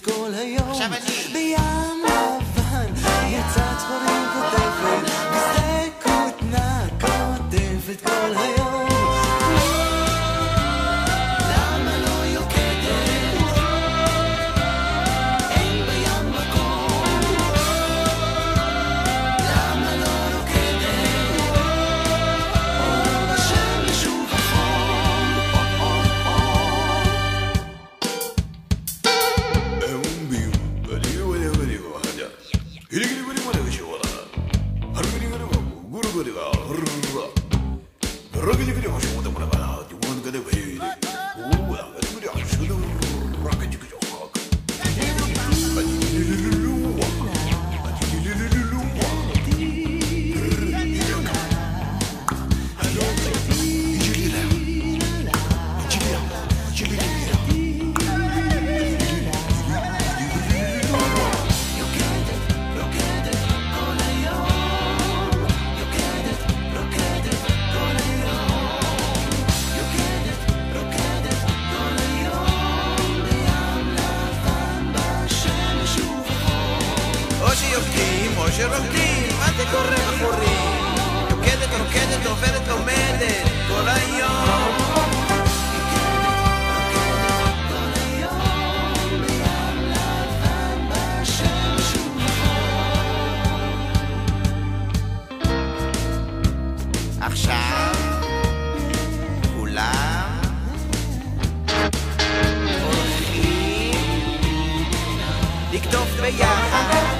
קוטפת כל היום. עכשיו אני. בים לבן יצאת חורים קוטפת, בשדה כותנה קוטפת כל היום. למה לא יוקדת? אין בים מקום. למה לא רוקדת? אור השמש ובחום. שרוקדים, מה זה קורה בחורים? רוקדת, רוקדת, עוברת, לומדת כל היום. עכשיו כולם הולכים לקטוף ביחד